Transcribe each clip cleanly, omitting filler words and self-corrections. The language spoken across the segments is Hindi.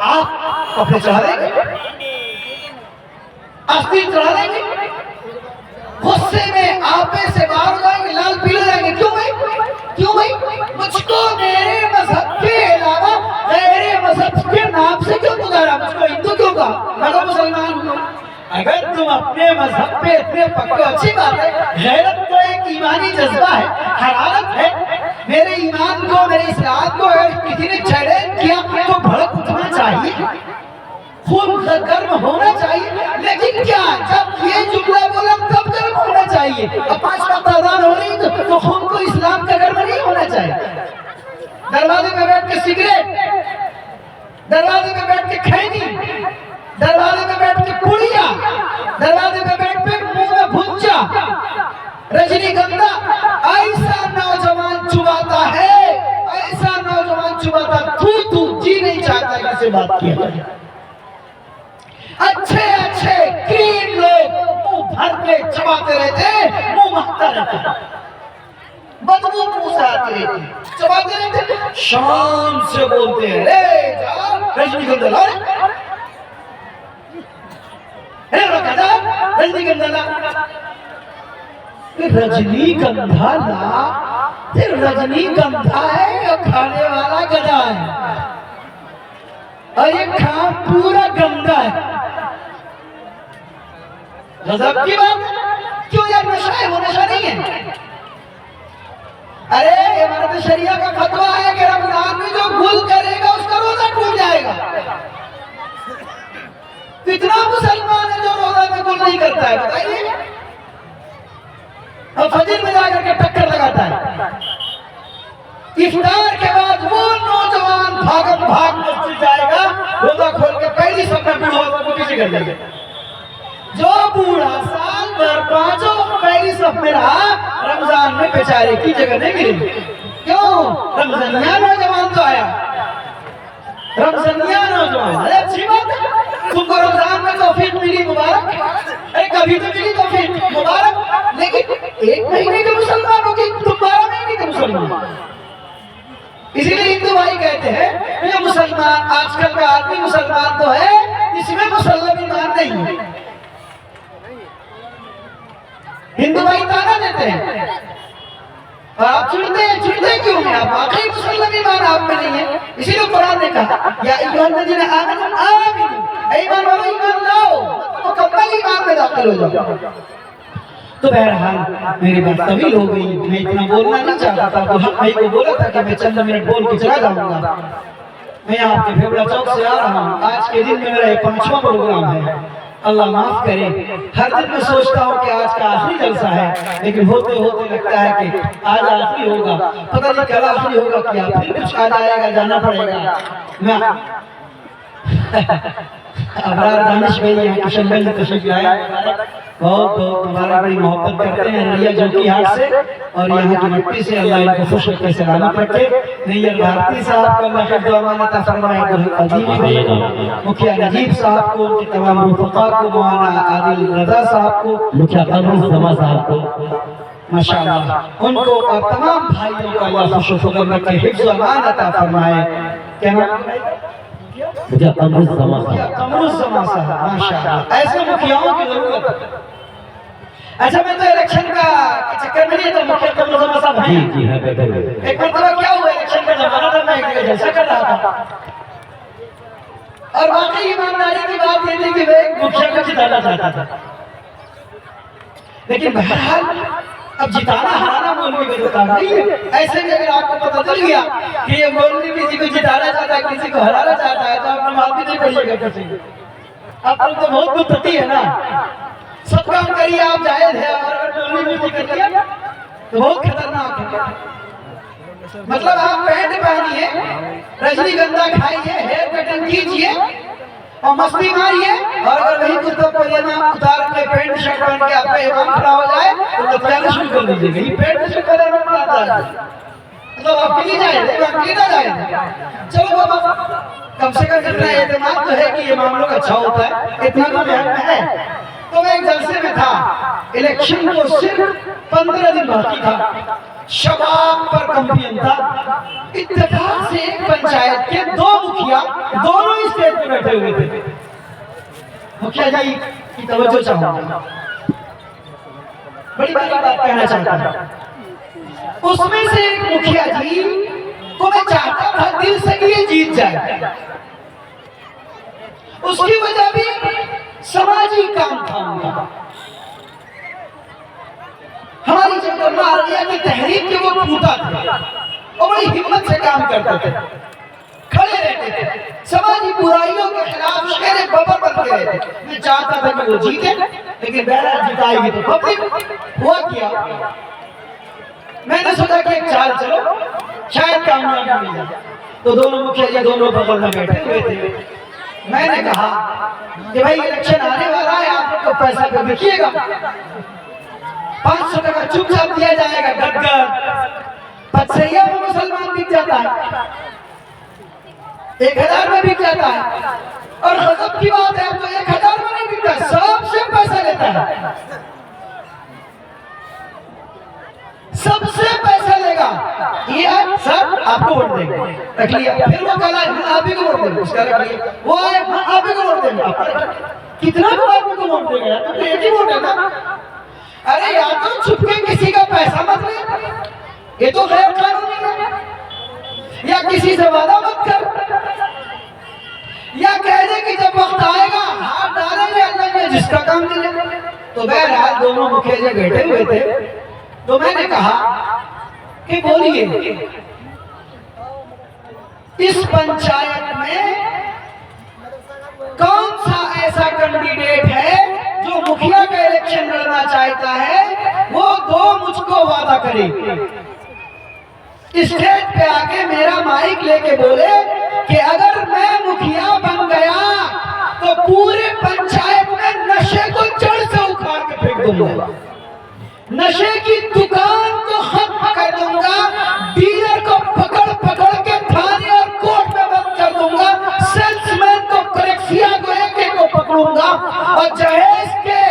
आप कपड़े चढ़ा देंगे, अस्थिर चढ़ा देंगे, गुस्से में आपे से बाहर हो जाएंगे, लाल पीले हो जाएंगे। क्यों भाई? क्यों भाई? मुझको मेरे मजहब के अलावा मेरे मजहब के नाम से क्यों पुकारा? मुझको हिंदू क्यों कहा? मैं तो मुसलमान हूँ। अगर तुम अपने मजहब पे इतने पक्के, अच्छी बात है। गैरत तो एक ईमानी जज्बा है, हरारत है। मेरे ईमान को, मेरे इस्लाम को अगर किसी ने चैलेंज किया तो भड़क उठना चाहिए, खून गर्म होना चाहिए। लेकिन क्या जब ये जुमला बोला तब गर्म होना चाहिए? अब 5 वक्त अज़ान हो रही तो खून को इस्लाम का गर्म नहीं होना चाहिए। दरवाजे पे बैठ के सिगरेट, दरवाजे पे बैठ के खैनी, दरवाजे पे बैठ के पुड़िया, दरवाजे पे बैठ के मुंह में भुंजा, रजनीगंधा, ऐसा नौजवान चुबाता है, ऐसा नौजवान चुबाता, तू जी नहीं चाहता किसी बात किया जाए। अच्छे अच्छे क्लीन लोग मुंह भर के चबाते रहते, मुंह महकता रहता, बदबू मुंह से आती रहती, चबाते रहते, शान से बोलते हैं, रे जा रजनीगंधा ला, रजनीगंधा ला, रजनीगंधा ला, फिर रजनीगंधा है या खाने वाला गधा है? और ये काम पूरा गंदा है। गजब की बात है। क्यों यार? नशा है, वो नशा नहीं है। अरे हमारे तो शरिया का फतवा है कि रमजान में जो गुल करेगा उसका रोजा टूट जाएगा। कितना मुसलमान है जो रोजा में गुल नहीं करता है, बताइए? और फजर में जाकर के टक्कर लगाता है। इफ्तार के बाद वो नौजवान भागम भाग मस्जिद जाएगा, रोजा खोल के पहली सब में बूढ़ा को पीछे कर देंगे। जो बूढ़ा साल भर 5 पहली सब में रहा, रमजान में बेचारे की जगह नहीं मिली। क्यों? रमजानिया नौजवान तो आया, रमजानिया नौजवान। अरे अच्छी बात है, तुमको रमजान में तौफीक मिली, मुबारक। अरे कभी तो मिली तौफीक, मुबारक। लेकिन 1 महीने के मुसलमान हो गए, तुम 12 महीने के मुसलमान। इसीलिए हिंदू भाई कहते हैं ये मुसलमान, आजकल का आदमी मुसलमान तो है, इसमें मुसल्लम ईमान नहीं है। हिंदू भाई ताना देते हैं और आप चिढ़ते क्यों हैं? आप वाकई मुसल्लम ईमान आप में नहीं है। इसीलिए कुरान ने कहा या अय्युहल्लज़ीना आमनू आमिनू, ईमान वालों ईमान लाओ, मुकम्मल ईमान में दाखिल हो जाओ। तो बहरहाल मेरी बात तवील हो गई, मैं इतना बोलना नहीं चाहता था। तो भाई को बोला था कि मैं चंद मिनट बोल के चला जाऊंगा। मैं यहाँ आपके फेफड़ा चौक से आ रहा हूँ। आज के दिन में मेरा 5वां प्रोग्राम है। अल्लाह माफ करे, हर दिन मैं सोचता हूँ कि आज का आखिरी जलसा है, लेकिन होते होते लगता है कि आज आखिरी होगा, पता नहीं कल आखिरी होगा क्या, फिर कुछ आ जाएगा, जाना पड़ेगा। मैं अबरार दानिश भाई यहाँ किशनगंज तशरीफ लाए, बहुत बहुत हमारा बड़ी मोहब्बत करते हैं रैया जोकीहाट से और यहाँ की मिट्टी से। अल्लाह इनको खुश रखे, सलामत रखे। नैयर भारती साहब को अल्लाह हिफ्ज़ व अमान अता फरमाए, मुखिया नजीब साहब को, उनके तमाम रुफ़क़ा को, मौलाना आदिल रज़ा साहब को, मुखिया कमरुज़ ज़मा साहब को, माशाअल्लाह उनको और तमाम भाइयों को अल्लाह खुश रखे, हिफ्ज़ व अमान अता फरमाए। क्या नाम है? मुखिया कमरुज़ ज़मा साहब, माशाअल्लाह। ऐसे मुखियाओं की जरूरत है। अच्छा, मैं तो इलेक्शन का चक्कर में नहीं तो मुखिया कमरुज़ ज़मा साहब जी है। एक मरतबा क्या हुआ, इलेक्शन का जमाना था, मैं एक जगह जलसा कर रहा था और वाकई ईमानदारी की बात ये थी कि मैं एक मुखिया को जिताना चाहता था। लेकिन बहरहाल अब जिताना हराना मौलवी का काम नहीं है। ऐसे में अगर आपको पता चल गया कि ये मौलवी किसी को जिताना चाहता है, किसी को हराना चाहता है, तो आप नमाज भी नहीं पढ़िएगा किसी को। आप तो बहुत दुर्गति है ना, सब काम करिए आप, जायज है, और अगर मौलवी भी कर लिया तो बहुत खतरनाक है। मतलब आप पैंट पहनिए, रजनीगंधा खाइए, हेयर कटिंग कीजिए और मस्ती मारिए, और अगर वही कुर्ता पजामा उतार के पैंट शर्ट पहन के आपका इमाम खड़ा हो जाए तो लतियाना शुरू कर दीजिएगा। ये पैंट शर्ट पजामा में आता है, मतलब आपके लिए जाए, आपके लिए जाए। चलो बाबा, कम से कम इतना एतमाद तो है कि ये मामलों का अच्छा होता है, इतना तो ध्यान में है। तो मैं एक जलसे में था, इलेक्शन को सिर्फ 15 दिन बाकी था। शबाब पर कंपेन था। इत्तेफाक से एक पंचायत के दो मुखिया दोनों स्टेज पे बैठे हुए थे। मुखिया जी की तवज्जो चाहूंगा, बड़ी बड़ी बात कहना चाहता हूं। उसमें से एक मुखिया जी को मैं चाहता था दिल से कि ये जीत जाए। उसकी वजह भी समाजी काम था उनका। हमारी जगदम्बा आर्या की तहरीक के वो फूटा थे और बड़ी हिम्मत से काम करते थे, खड़े रहते थे, समाजी बुराइयों के खिलाफ शेर बबर बन के रहते थे। मैं चाहता था कि वो जीते, लेकिन बहरहाल जिताएगी तो पब्लिक। हुआ क्या, मैंने सोचा कि एक चाल चलो शायद कामयाब मिल जाए। तो दोनों मुखिया जी दोनों बगल में बैठे हुए थे। मैंने कहा कि भाई इलेक्शन आने वाला है, आप तो पैसा पे लिखिएगा, 500 टका चुपचाप दिया जाएगा। डटकर पचसैया में मुसलमान बिक जाता है, 1000 में बिक जाता है। और गजब की बात है, तो 1000 में नहीं बिकता, सबसे पैसा लेता है, सबसे पैसा लेगा। ये सर आपको वोट देंगे, रख लिया। फिर वो कल आप ही को वोट देंगे, उसका रख लिया। वो आए आप ही को वोट देंगे, कितना को आदमी को वोट देगा, तो एक ही वोट है ना। अरे या तो छुपके किसी का पैसा मत ले, ये तो गैर कानूनी है, या किसी से वादा मत कर, या कह दे कि जब वक्त आएगा हाथ डालेंगे अल्लाह ने जिसका काम मिले। तो बहरहाल दोनों मुखिया जी बैठे हुए थे। तो मैंने कहा कि बोलिए इस पंचायत में कौन सा ऐसा कैंडिडेट है जो मुखिया का इलेक्शन लड़ना चाहता है, वो दो मुझको वादा करे। स्टेज पे आके मेरा माइक लेके बोले कि अगर मैं मुखिया बन गया तो पूरे पंचायत में नशे को जड़ से उखाड़ के फेंक दूंगा, नशे की दुकान को खत्म कर दूंगा, डीलर को पकड़ पकड़ के थाने और कोर्ट में बंद कर दूंगा, सेल्समैन को करेक्सिया को एक को पकड़ूंगा और जहेज के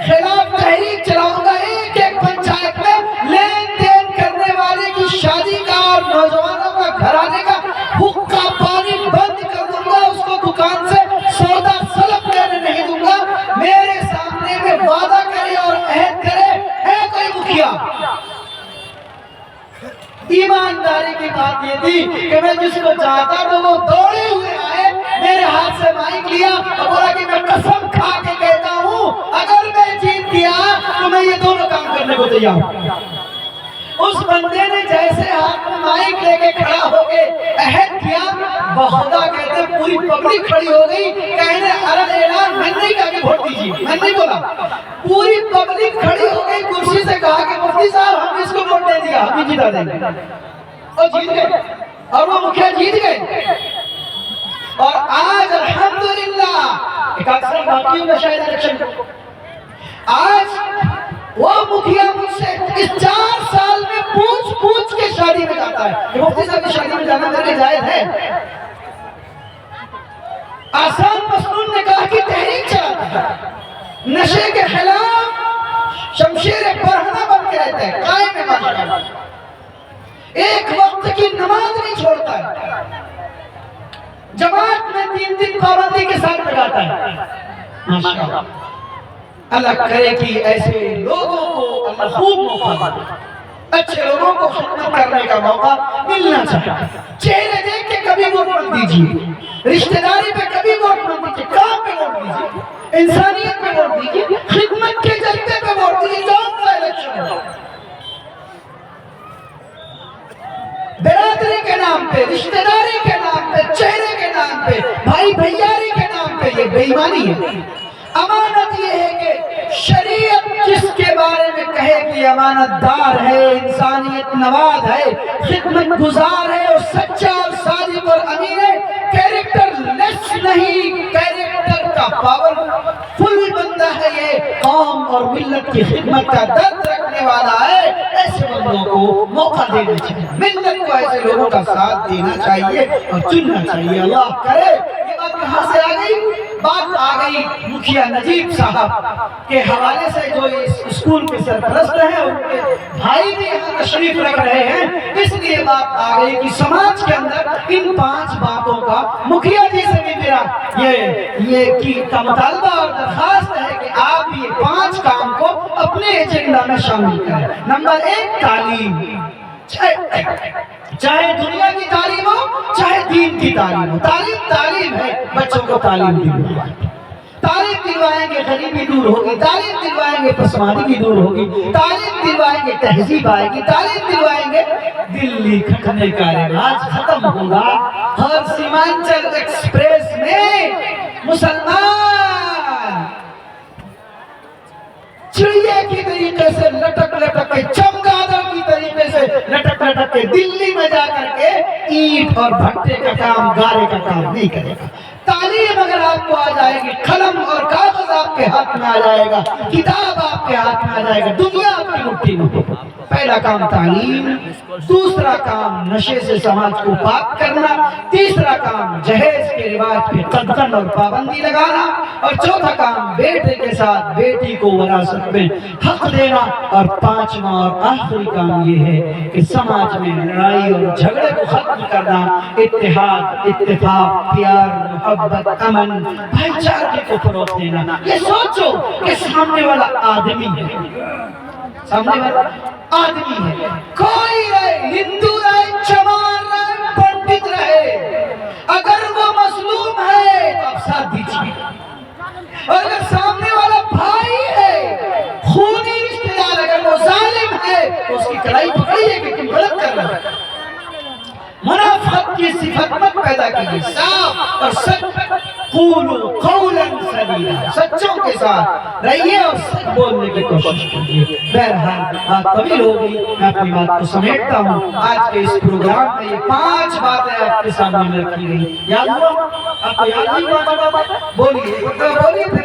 खिलाफ तहरीक चलाऊंगा। एक पंचायत में लेन देन करने वाले की शादी का और नौजवानों का घराने का हुक्का पानी बंद कर दूंगा, उसको दुकान से सौदा सलप लेने नहीं दूंगा। मेरे सामने में वादा करे और अहद करे, है कोई मुखिया? ईमानदारी की बात ये थी कि मैं जिसको चाहता तो वो दौड़े हुए आए, मेरे हाथ से माइक लिया और बोला कि मैं कसम खा के कहता हूं अगर मैं जीत गया तो मैं ये दोनों काम करने को तैयार हूं। उस बंदे ने जैसे हाथ में माइक लेके खड़ा होके अहद किया, बहुदा कहते पूरी पब्लिक खड़ी हो गई, कहने अरे ऐलान मैंने नहीं कहा कि वोट दीजिए, मैंने नहीं बोला, पूरी पब्लिक खड़ी हो गई, कुर्सी से कहा कि मुफ्ती साहब हम इसको वोट दे दिया, हम ही जिता देंगे। और जीत गए, और वो मुखिया जीत गए। और आज अल्हम्दुलिल्लाह एक अक्सर बाकी होगा शायद इलेक्शन, आज वो मुखिया मुझसे इस 4 साल में पूछ के शादी में जाता है। मुफ्ती साहब की शादी में जाना मेरे जायज है? आसान मसनून ने कहा कि तहरीक चलाता है, नशे के खिलाफ शमशीर बरहना बन के रहता है, कायम है माशाअल्लाह, एक वक्त की नमाज नहीं छोड़ता है, जमात में 3 दिन पाबंदी के साथ लगाता है माशाअल्लाह। अल्लाह करे कि ऐसे लोगों को अल्लाह खूब मौका दे, अच्छे लोगों को खिदमत करने का मौका मिलना चाहिए। चेहरे देख के कभी वोट मत दीजिए, रिश्तेदारी पे कभी वोट मत दीजिए, काम पे वोट दीजिए, इंसानियत पे वोट दीजिए, खिदमत के जज्बे पे वोट दीजिए। कौन सा इलेक्शन है? बिरादरी के नाम पे, रिश्तेदारी के नाम पे, चेहरे के नाम पे, भाई भैयारी के नाम पे ये बेईमानी है। अमानत ये है कि शरीयत जिसके बारे में कहे कि अमानतदार है, इंसानियत नवाज है, खिदमत गुजार है और सच्चा और सादिक और अमीन है, कैरेक्टर लेस नहीं, कैरेक्टर का पावरफुल बंदा है, ये कौम और मिल्लत की खिदमत का दर्द रखने वाला है, ऐसे बंदों को मौका देना चाहिए, मिल्लत को ऐसे लोगों का साथ देना चाहिए और चुनना चाहिए। अल्लाह करे। ये बात कहाँ से आ गई? बात आ गई हमारी मुखिया नजीब साहब के हवाले से जो इस स्कूल के सरपरस्त हैं उनके भाई भी यहाँ तशरीफ रख रहे हैं, इसलिए बात आ गई कि समाज के अंदर इन 5 बातों का मुखिया जी से भी मेरा ये की का मुतालबा और दरखास्त है कि आप ये 5 काम को अपने एजेंडा में शामिल करें। नंबर 1, तालीम। चाहे दुनिया की तालीम हो, चाहे दीन की तालीम हो, तालीम है। बच्चों को तालीम दिलवाएंगे, गरीबी दूर होगी। तालीम दिलवाएंगे, पसमानगी दूर होगी। तालीम दिलवाएंगे, तहजीब आएगी। तालीम दिलवाएंगे, दिल्ली खटने का रिवाज खत्म होगा। हर सीमांचल एक्सप्रेस में मुसलमान चिड़िया की तरीके से लटक के, चमगादड़ की तरीके से लटक के दिल्ली में जाकर के ईंट और भट्टे का काम, गारे का काम नहीं करेगा। तालीम अगर आपको आ जाएगी, कलम और कागज आपके हाथ में आ जाएगा, किताब आपके हाथ में आ जाएगा, दुनिया आपकी मुट्ठी में होगी। पहला काम तालीम, दूसरा काम नशे से समाज को पाक करना, तीसरा काम जहेज के रिवाज पे कदकन और पाबंदी लगाना, और चौथा काम बेटे के साथ बेटी को विरासत में हक देना, और 5वां और आखिरी काम ये है कि समाज में लड़ाई और झगड़े को खत्म करना, इत्तेहाद, इत्तेफाक, प्यार, मोहब्बत, अमन, भाईचारे को फरोग देना। ये सोचो कि सामने वाला आदमी है, सामने वाला आदमी है, कोई रहे, हिंदू रहे, चमार रहे, पंडित रहे, अगर वो मजलूम है तो आप साथ दीजिए, और अगर सामने वाला भाई है, खूनी रिश्तेदार, अगर वो जालिम है तो उसकी कलाई पकड़िए कि तुम गलत कर रहे हो। मुनाफिक की सिफत मत पैदा कीजिए, साफ और सच कूलू कौलन सदीदा, सच्चों के साथ रहिए और सच बोलने की कोशिश कीजिए। बहरहाल बात तवील होगी, मैं अपनी बात को समेटता हूँ। आज के इस प्रोग्राम में ये 5 बातें आपके सामने रखी गई। याद हो? आपको याद नहीं? बोलिए फिर